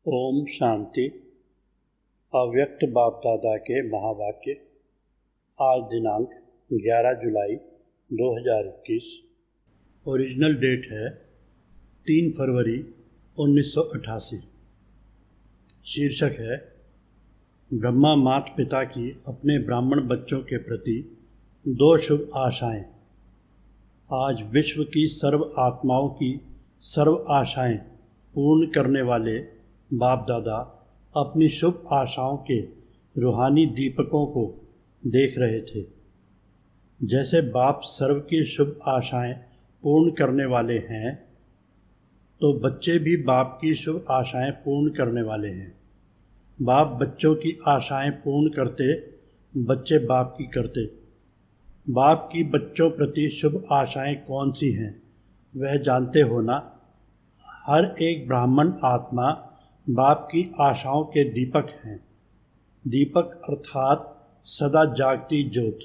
ओम शांति। अव्यक्त बाप दादा के महावाक्य। आज दिनांक 11 जुलाई 2021। ओरिजिनल डेट है 3 फरवरी 1988। शीर्षक है ब्रह्मा माता पिता की अपने ब्राह्मण बच्चों के प्रति 2 शुभ आशाएं। आज विश्व की सर्व आत्माओं की सर्व आशाएं पूर्ण करने वाले बाप दादा अपनी शुभ आशाओं के रूहानी दीपकों को देख रहे थे। जैसे बाप सर्व की शुभ आशाएं पूर्ण करने वाले हैं, तो बच्चे भी बाप की शुभ आशाएं पूर्ण करने वाले हैं। बाप बच्चों की आशाएं पूर्ण करते, बच्चे बाप की करते। बाप की बच्चों प्रति शुभ आशाएं कौन सी हैं, वह जानते हो ना। हर एक ब्राह्मण आत्मा बाप की आशाओं के दीपक हैं। दीपक अर्थात सदा जागती ज्योत।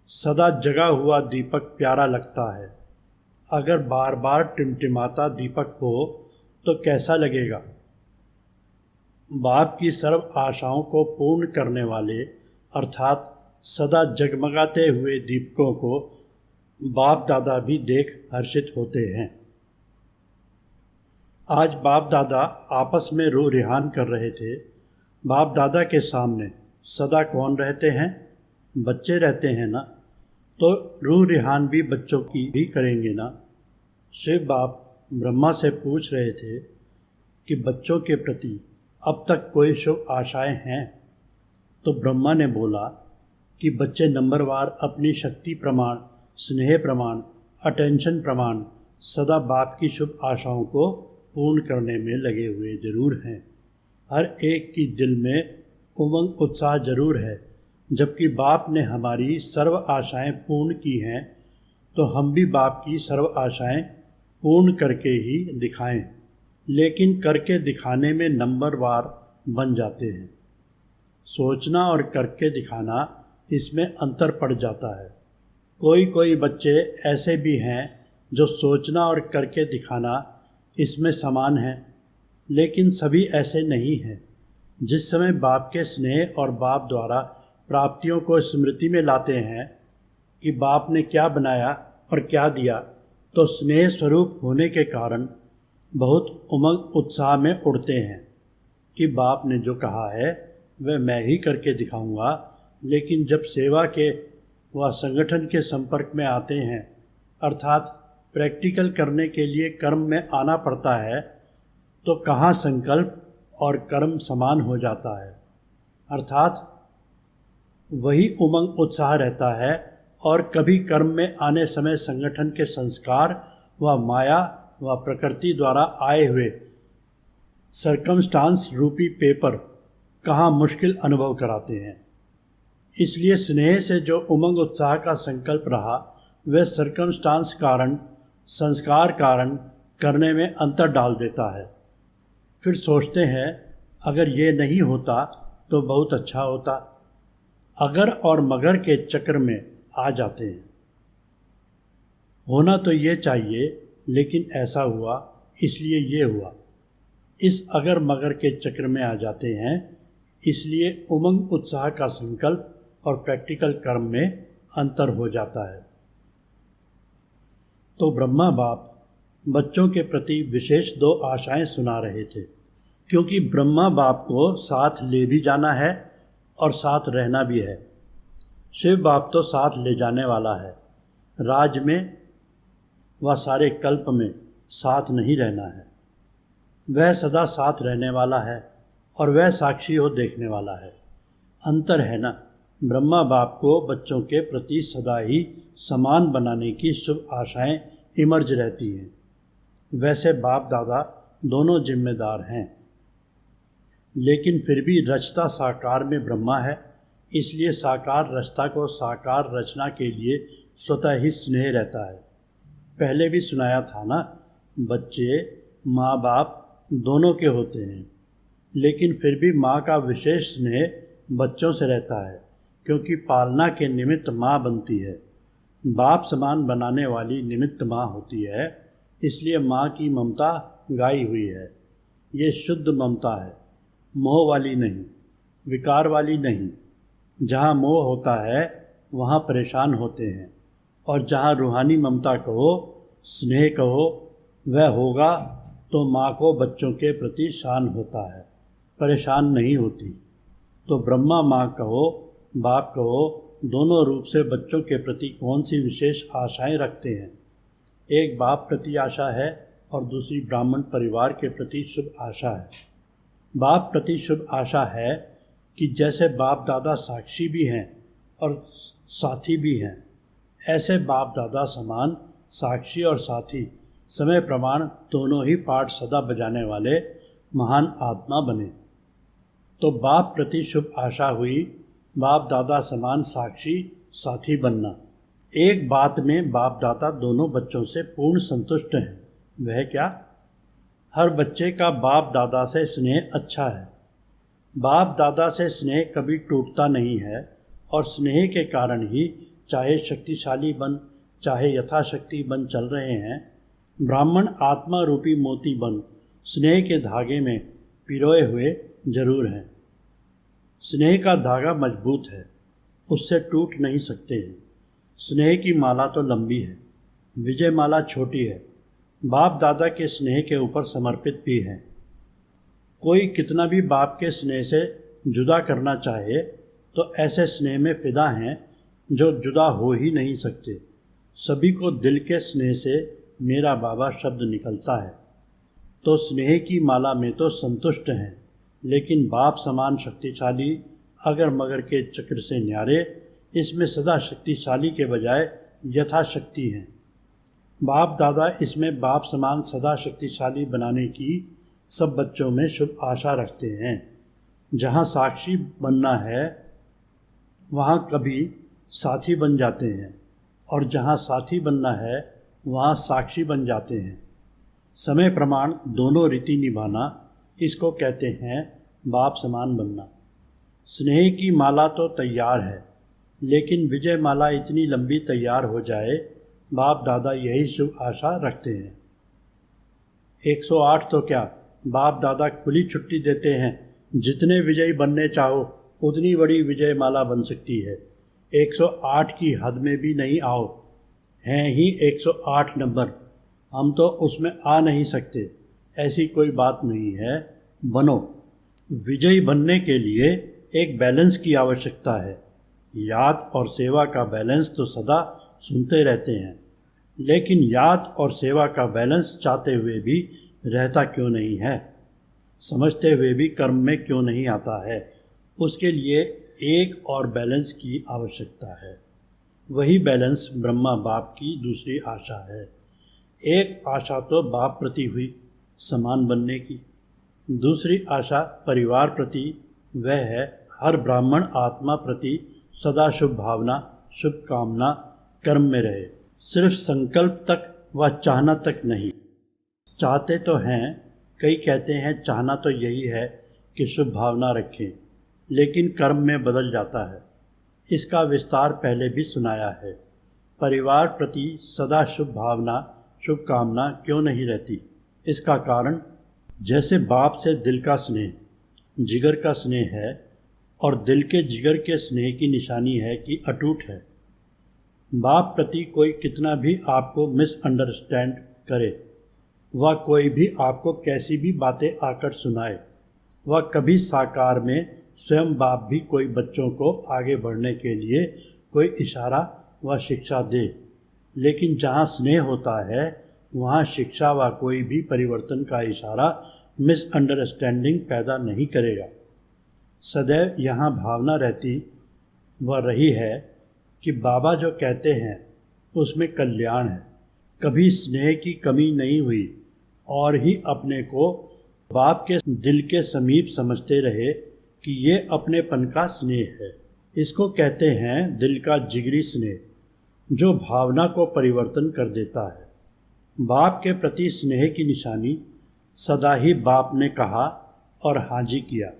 सदा जगा हुआ दीपक प्यारा लगता है। अगर बार बार टिमटिमाता दीपक हो तो कैसा लगेगा। बाप की सर्व आशाओं को पूर्ण करने वाले अर्थात सदा जगमगाते हुए दीपकों को बाप दादा भी देख हर्षित होते हैं। आज बाप दादा आपस में रूह रिहान कर रहे थे। बाप दादा के सामने सदा कौन रहते हैं? बच्चे रहते हैं ना, तो रूह रिहान भी बच्चों की भी करेंगे ना। शिव बाप ब्रह्मा से पूछ रहे थे कि बच्चों के प्रति अब तक कोई शुभ आशाएं हैं? तो ब्रह्मा ने बोला कि बच्चे नंबरवार अपनी शक्ति प्रमाण, स्नेह प्रमाण, अटेंशन प्रमाण सदा बाप की शुभ आशाओं को पूर्ण करने में लगे हुए जरूर हैं। हर एक की दिल में उमंग उत्साह जरूर है। जबकि बाप ने हमारी सर्व आशाएं पूर्ण की हैं, तो हम भी बाप की सर्व आशाएं पूर्ण करके ही दिखाएं। लेकिन करके दिखाने में नंबरवार बन जाते हैं। सोचना और करके दिखाना, इसमें अंतर पड़ जाता है। कोई बच्चे ऐसे भी हैं जो सोचना और करके दिखाना इसमें समान है, लेकिन सभी ऐसे नहीं हैं। जिस समय बाप के स्नेह और बाप द्वारा प्राप्तियों को स्मृति में लाते हैं कि बाप ने क्या बनाया और क्या दिया, तो स्नेह स्वरूप होने के कारण बहुत उमंग उत्साह में उड़ते हैं कि बाप ने जो कहा है वह मैं ही करके दिखाऊंगा। लेकिन जब सेवा के व संगठन के संपर्क में आते हैं, अर्थात प्रैक्टिकल करने के लिए कर्म में आना पड़ता है, तो कहाँ संकल्प और कर्म समान हो जाता है। अर्थात वही उमंग उत्साह रहता है और कभी कर्म में आने समय संगठन के संस्कार व माया व प्रकृति द्वारा आए हुए सर्कमस्टांस रूपी पेपर कहाँ मुश्किल अनुभव कराते हैं। इसलिए स्नेह से जो उमंग उत्साह का संकल्प रहा, वह सर्कमस्टांस कारण, संस्कार कारण करने में अंतर डाल देता है। फिर सोचते हैं अगर ये नहीं होता तो बहुत अच्छा होता। अगर और मगर के चक्र में आ जाते हैं। होना तो ये चाहिए, लेकिन ऐसा हुआ इसलिए ये हुआ। इस अगर मगर के चक्र में आ जाते हैं। इसलिए उमंग उत्साह का संकल्प और प्रैक्टिकल कर्म में अंतर हो जाता है। तो ब्रह्मा बाप बच्चों के प्रति विशेष 2 आशाएं सुना रहे थे, क्योंकि ब्रह्मा बाप को साथ ले भी जाना है और साथ रहना भी है। शिव बाप तो साथ ले जाने वाला है। राज में व सारे कल्प में साथ नहीं रहना है। वह सदा साथ रहने वाला है और वह साक्षी हो देखने वाला है। अंतर है ना। ब्रह्मा बाप को बच्चों के प्रति सदा ही समान बनाने की शुभ आशाएं इमर्ज रहती हैं। वैसे बाप दादा दोनों जिम्मेदार हैं, लेकिन फिर भी रचता साकार में ब्रह्मा है। इसलिए साकार रचता को साकार रचना के लिए स्वतः ही स्नेह रहता है। पहले भी सुनाया था ना, बच्चे माँ बाप दोनों के होते हैं, लेकिन फिर भी माँ का विशेष स्नेह बच्चों से रहता है, क्योंकि पालना के निमित्त माँ बनती है। बाप समान बनाने वाली निमित्त माँ होती है। इसलिए माँ की ममता गाई हुई है। ये शुद्ध ममता है, मोह वाली नहीं, विकार वाली नहीं। जहाँ मोह होता है वहाँ परेशान होते हैं, और जहाँ रूहानी ममता कहो, स्नेह कहो, वह होगा तो माँ को बच्चों के प्रति शान होता है, परेशान नहीं होती। तो ब्रह्मा माँ कहो, बाप कहो, दोनों रूप से बच्चों के प्रति कौन सी विशेष आशाएं रखते हैं? एक बाप प्रति आशा है और दूसरी ब्राह्मण परिवार के प्रति शुभ आशा है। बाप प्रति शुभ आशा है कि जैसे बाप दादा साक्षी भी हैं और साथी भी हैं, ऐसे बाप दादा समान साक्षी और साथी समय प्रमाण दोनों ही पाठ सदा बजाने वाले महान आत्मा बने। तो बाप प्रति शुभ आशा हुई बाप दादा समान साक्षी साथी बनना। एक बात में बाप दादा दोनों बच्चों से पूर्ण संतुष्ट हैं। वह क्या? हर बच्चे का बाप दादा से स्नेह अच्छा है। बाप दादा से स्नेह कभी टूटता नहीं है, और स्नेह के कारण ही चाहे शक्तिशाली बन, चाहे यथाशक्ति बन चल रहे हैं, ब्राह्मण आत्मा रूपी मोती बन स्नेह के धागे में पिरोए हुए जरूर हैं। स्नेह का धागा मजबूत है, उससे टूट नहीं सकते हैं। स्नेह की माला तो लंबी है, विजय माला छोटी है, बाप दादा के स्नेह के ऊपर समर्पित भी है। कोई कितना भी बाप के स्नेह से जुदा करना चाहे तो ऐसे स्नेह में फिदा हैं जो जुदा हो ही नहीं सकते। सभी को दिल के स्नेह से मेरा बाबा शब्द निकलता है, तो स्नेह की माला में तो संतुष्ट हैं। लेकिन बाप समान शक्तिशाली अगर मगर के चक्र से न्यारे, इसमें सदा शक्तिशाली के बजाय यथाशक्ति हैं। बाप दादा इसमें बाप समान सदा शक्तिशाली बनाने की सब बच्चों में शुभ आशा रखते हैं। जहाँ साक्षी बनना है वहाँ कभी साथी बन जाते हैं, और जहाँ साथी बनना है वहाँ साक्षी बन जाते हैं। समय प्रमाण दोनों रीति निभाना, इसको कहते हैं बाप समान बनना। स्नेह की माला तो तैयार है, लेकिन विजय माला इतनी लंबी तैयार हो जाए, बाप दादा यही शुभ आशा रखते हैं। 108 तो क्या, बाप दादा खुली छुट्टी देते हैं। जितने विजयी बनने चाहो उतनी बड़ी विजय माला बन सकती है। 108 की हद में भी नहीं आओ, हैं ही 108 नंबर, हम तो उसमें आ नहीं सकते। ऐसी कोई बात नहीं है, बनो। विजयी बनने के लिए एक बैलेंस की आवश्यकता है। याद और सेवा का बैलेंस तो सदा सुनते रहते हैं, लेकिन याद और सेवा का बैलेंस चाहते हुए भी रहता क्यों नहीं है? समझते हुए भी कर्म में क्यों नहीं आता है? उसके लिए एक और बैलेंस की आवश्यकता है। वही बैलेंस ब्रह्मा बाप की दूसरी आशा है। एक आशा तो बाप प्रति हुई समान बनने की, दूसरी आशा परिवार प्रति, वह है हर ब्राह्मण आत्मा प्रति सदा शुभ भावना, शुभ कामना कर्म में रहे। सिर्फ संकल्प तक व चाहना तक नहीं। चाहते तो हैं, कई कहते हैं चाहना तो यही है कि शुभ भावना रखें, लेकिन कर्म में बदल जाता है। इसका विस्तार पहले भी सुनाया है। परिवार प्रति सदा शुभ भावना, शुभ कामना क्यों नहीं रहती? इसका कारण, जैसे बाप से दिल का स्नेह, जिगर का स्नेह है, और दिल के जिगर के स्नेह की निशानी है कि अटूट है। बाप प्रति कोई कितना भी आपको मिसअंडरस्टैंड करे, वह कोई भी आपको कैसी भी बातें आकर सुनाए, वह कभी साकार में स्वयं बाप भी कोई बच्चों को आगे बढ़ने के लिए कोई इशारा व शिक्षा दे, लेकिन जहाँ स्नेह होता है वहाँ शिक्षा व कोई भी परिवर्तन का इशारा मिसअंडरस्टैंडिंग पैदा नहीं करेगा। सदैव यहाँ भावना रहती व रही है कि बाबा जो कहते हैं उसमें कल्याण है। कभी स्नेह की कमी नहीं हुई, और ही अपने को बाप के दिल के समीप समझते रहे कि ये अपनेपन का स्नेह है। इसको कहते हैं दिल का जिगरी स्नेह, जो भावना को परिवर्तन कर देता है। बाप के प्रति स्नेह की निशानी सदा ही बाप ने कहा और हाजी किया।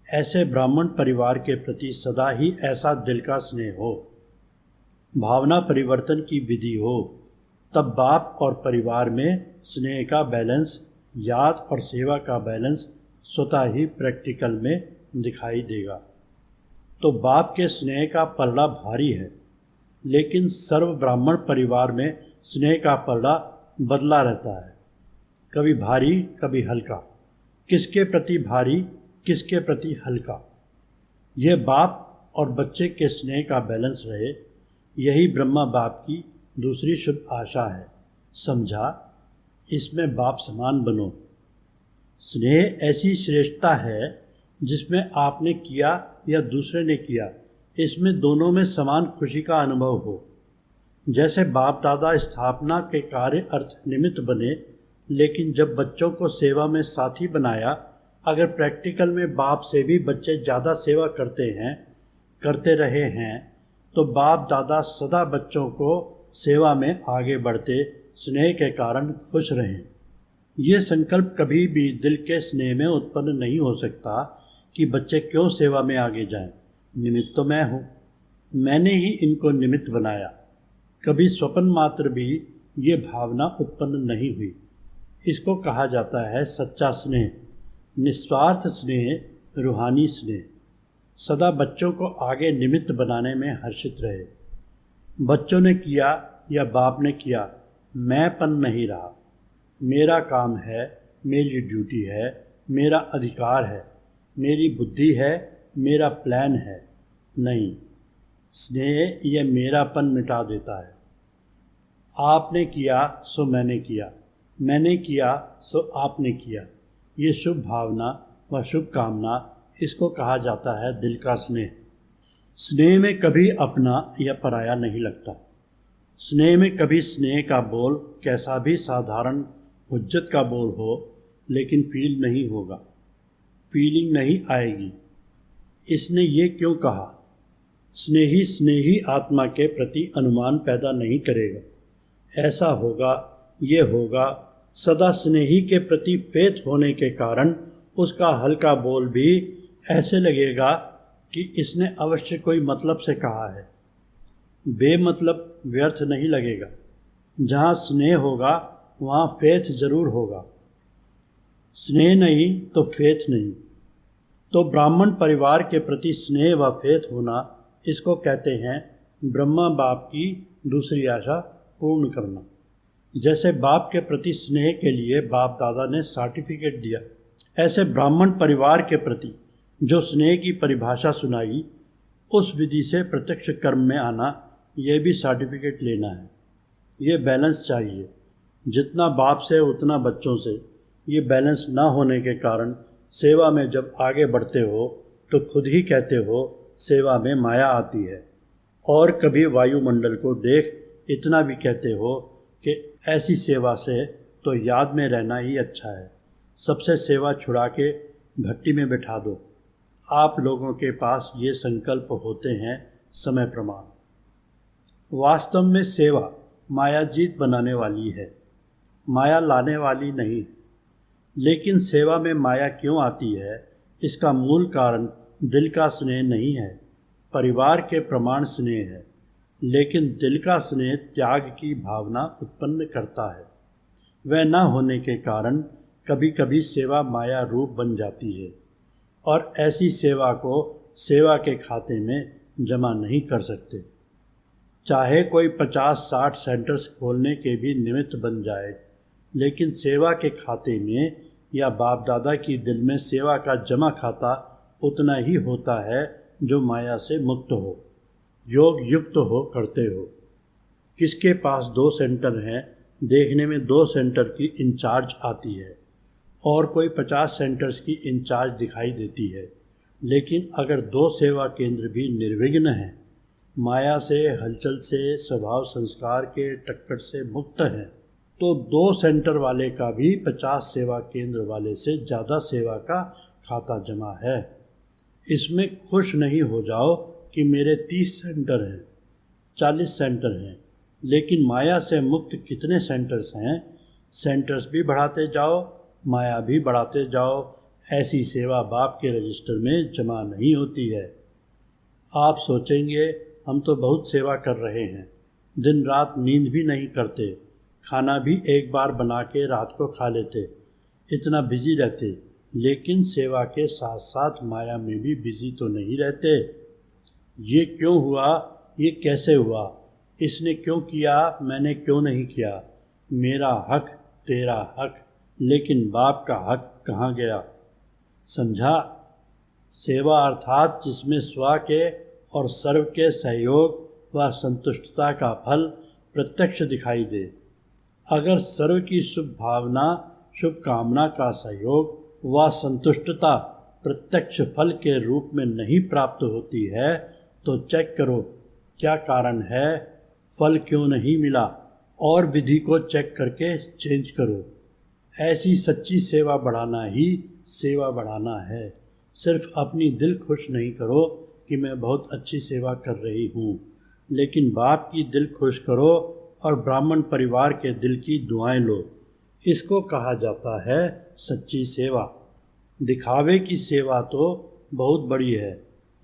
ऐसे ब्राह्मण परिवार के प्रति सदा ही ऐसा दिल का स्नेह हो, भावना परिवर्तन की विधि हो, तब बाप और परिवार में स्नेह का बैलेंस याद और सेवा का बैलेंस स्वतः ही प्रैक्टिकल में दिखाई देगा। तो बाप के स्नेह का पलड़ा भारी है, लेकिन सर्व ब्राह्मण परिवार में स्नेह का पलड़ा बदला रहता है, कभी भारी कभी हल्का। किसके प्रति भारी, किसके प्रति हल्का, यह बाप और बच्चे के स्नेह का बैलेंस रहे, यही ब्रह्मा बाप की दूसरी शुभ आशा है। समझा? इसमें बाप समान बनो। स्नेह ऐसी श्रेष्ठता है जिसमें आपने किया या दूसरे ने किया, इसमें दोनों में समान खुशी का अनुभव हो। जैसे बाप दादा स्थापना के कार्य अर्थ निमित्त बने, लेकिन जब बच्चों को सेवा में साथी बनाया, अगर प्रैक्टिकल में बाप से भी बच्चे ज़्यादा सेवा करते रहे हैं, तो बाप दादा सदा बच्चों को सेवा में आगे बढ़ते स्नेह के कारण खुश रहें। ये संकल्प कभी भी दिल के स्नेह में उत्पन्न नहीं हो सकता कि बच्चे क्यों सेवा में आगे जाएं। निमित्त तो मैं हूँ, मैंने ही इनको निमित्त बनाया। कभी स्वप्न मात्र भी ये भावना उत्पन्न नहीं हुई। इसको कहा जाता है सच्चा स्नेह, निस्वार्थ स्नेह, रूहानी स्नेह। सदा बच्चों को आगे निमित्त बनाने में हर्षित रहे। बच्चों ने किया या बाप ने किया, मैंपन नहीं रहा। मेरा काम है, मेरी ड्यूटी है, मेरा अधिकार है, मेरी बुद्धि है, मेरा प्लान है। नहीं, स्नेह यह मेरापन मिटा देता है। आपने किया सो मैंने किया, मैंने किया सो आपने किया। ये शुभ भावना व शुभ कामना, इसको कहा जाता है दिल का स्नेह। स्नेह में कभी अपना या पराया नहीं लगता। स्नेह में कभी स्नेह का बोल कैसा भी साधारण हुज्जत का बोल हो, लेकिन फील नहीं होगा, फीलिंग नहीं आएगी। इसने ये क्यों कहा? स्नेही स्नेही आत्मा के प्रति अनुमान पैदा नहीं करेगा, ऐसा होगा, ये होगा। सदा स्नेही के प्रति फेथ होने के कारण उसका हल्का बोल भी ऐसे लगेगा कि इसने अवश्य कोई मतलब से कहा है। बेमतलब व्यर्थ नहीं लगेगा। जहाँ स्नेह होगा वहाँ फेथ जरूर होगा। स्नेह नहीं तो फेथ नहीं। तो ब्राह्मण परिवार के प्रति स्नेह व फेथ होना, इसको कहते हैं ब्रह्मा बाप की दूसरी आशा पूर्ण करना। जैसे बाप के प्रति स्नेह के लिए बाप दादा ने सर्टिफिकेट दिया, ऐसे ब्राह्मण परिवार के प्रति जो स्नेह की परिभाषा सुनाई, उस विधि से प्रत्यक्ष कर्म में आना, यह भी सर्टिफिकेट लेना है। ये बैलेंस चाहिए, जितना बाप से उतना बच्चों से। ये बैलेंस ना होने के कारण सेवा में जब आगे बढ़ते हो तो खुद ही कहते हो सेवा में माया आती है, और कभी वायुमंडल को देख इतना भी कहते हो कि ऐसी सेवा से तो याद में रहना ही अच्छा है, सबसे सेवा छुड़ा के भट्टी में बैठा दो। आप लोगों के पास ये संकल्प होते हैं समय प्रमाण। वास्तव में सेवा माया जीत बनाने वाली है, माया लाने वाली नहीं। लेकिन सेवा में माया क्यों आती है? इसका मूल कारण दिल का स्नेह नहीं है, परिवार के प्रमाण स्नेह है। लेकिन दिल का स्नेह त्याग की भावना उत्पन्न करता है। वह न होने के कारण कभी कभी सेवा माया रूप बन जाती है, और ऐसी सेवा को सेवा के खाते में जमा नहीं कर सकते। चाहे कोई 50-60 सेंटर्स खोलने के भी निमित्त बन जाए, लेकिन सेवा के खाते में या बाप दादा की दिल में सेवा का जमा खाता उतना ही होता है जो माया से मुक्त हो, योग युक्त हो करते हो। किसके पास 2 सेंटर हैं, देखने में 2 सेंटर की इंचार्ज आती है और कोई 50 सेंटर्स की इंचार्ज दिखाई देती है। लेकिन अगर 2 सेवा केंद्र भी निर्विघ्न हैं, माया से, हलचल से, स्वभाव संस्कार के टक्कर से मुक्त हैं, तो 2 सेंटर वाले का भी 50 सेवा केंद्र वाले से ज़्यादा सेवा का खाता जमा है। इसमें खुश नहीं हो जाओ कि मेरे 30 सेंटर हैं, 40 सेंटर हैं, लेकिन माया से मुक्त कितने सेंटर्स हैं? सेंटर्स भी बढ़ाते जाओ, माया भी बढ़ाते जाओ। ऐसी सेवा बाप के रजिस्टर में जमा नहीं होती है। आप सोचेंगे हम तो बहुत सेवा कर रहे हैं, दिन रात नींद भी नहीं करते, खाना भी एक बार बना के रात को खा लेते, इतना बिजी रहते, लेकिन सेवा के साथ साथ माया में भी बिजी तो नहीं रहते। ये क्यों हुआ, ये कैसे हुआ, इसने क्यों किया, मैंने क्यों नहीं किया, मेरा हक, तेरा हक, लेकिन बाप का हक कहाँ गया। समझा? सेवा अर्थात जिसमें स्व के और सर्व के सहयोग व संतुष्टता का फल प्रत्यक्ष दिखाई दे। अगर सर्व की शुभ भावना, शुभ कामना का सहयोग व संतुष्टता प्रत्यक्ष फल के रूप में नहीं प्राप्त होती है तो चेक करो क्या कारण है, फल क्यों नहीं मिला, और विधि को चेक करके चेंज करो। ऐसी सच्ची सेवा बढ़ाना ही सेवा बढ़ाना है। सिर्फ अपनी दिल खुश नहीं करो कि मैं बहुत अच्छी सेवा कर रही हूँ, लेकिन बाप की दिल खुश करो और ब्राह्मण परिवार के दिल की दुआएं लो। इसको कहा जाता है सच्ची सेवा। दिखावे की सेवा तो बहुत बड़ी है,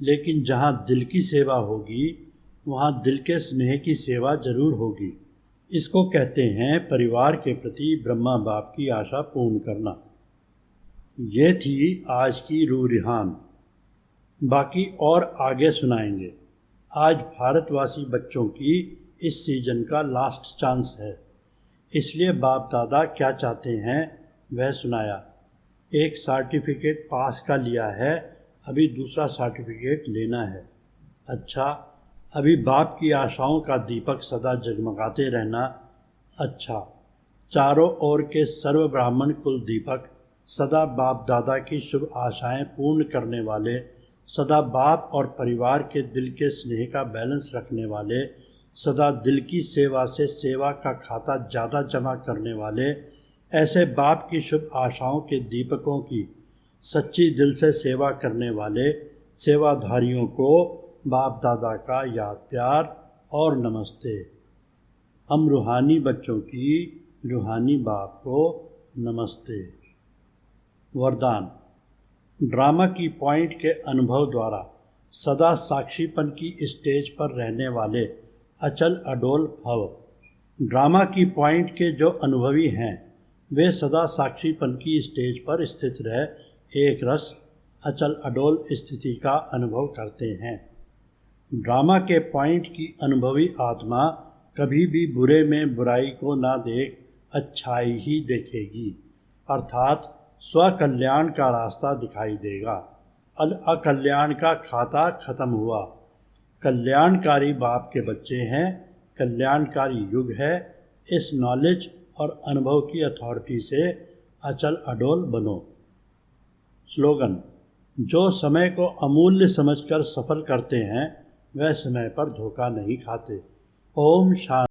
लेकिन जहाँ दिल की सेवा होगी वहाँ दिल के स्नेह की सेवा जरूर होगी। इसको कहते हैं परिवार के प्रति ब्रह्मा बाप की आशा पूर्ण करना। ये थी आज की रूह रिहान। बाकी और आगे सुनाएंगे। आज भारतवासी बच्चों की इस सीजन का लास्ट चांस है, इसलिए बाप दादा क्या चाहते हैं वह सुनाया। एक सर्टिफिकेट पास का लिया है, अभी दूसरा सर्टिफिकेट लेना है। अच्छा, अभी बाप की आशाओं का दीपक सदा जगमगाते रहना। अच्छा, चारों ओर के सर्व ब्राह्मण कुल दीपक, सदा बाप दादा की शुभ आशाएं पूर्ण करने वाले, सदा बाप और परिवार के दिल के स्नेह का बैलेंस रखने वाले, सदा दिल की सेवा से सेवा का खाता ज़्यादा जमा करने वाले, ऐसे बाप की शुभ आशाओं के दीपकों की सच्ची दिल से सेवा करने वाले सेवाधारियों को बाप दादा का याद प्यार और नमस्ते। हम रूहानी बच्चों की रूहानी बाप को नमस्ते। वरदान। ड्रामा की पॉइंट के अनुभव द्वारा सदा साक्षीपन की स्टेज पर रहने वाले अचल अडोल भव। ड्रामा की पॉइंट के जो अनुभवी हैं वे सदा साक्षीपन की स्टेज पर स्थित रह एक रस अचल अडोल स्थिति का अनुभव करते हैं। ड्रामा के पॉइंट की अनुभवी आत्मा कभी भी बुरे में बुराई को ना देख अच्छाई ही देखेगी, अर्थात स्वकल्याण का रास्ता दिखाई देगा। अकल्याण का खाता खत्म हुआ। कल्याणकारी बाप के बच्चे हैं, कल्याणकारी युग है। इस नॉलेज और अनुभव की अथॉरिटी से अचल अडोल बनो। स्लोगन। जो समय को अमूल्य समझकर सफल करते हैं वह समय पर धोखा नहीं खाते। ओम शांति।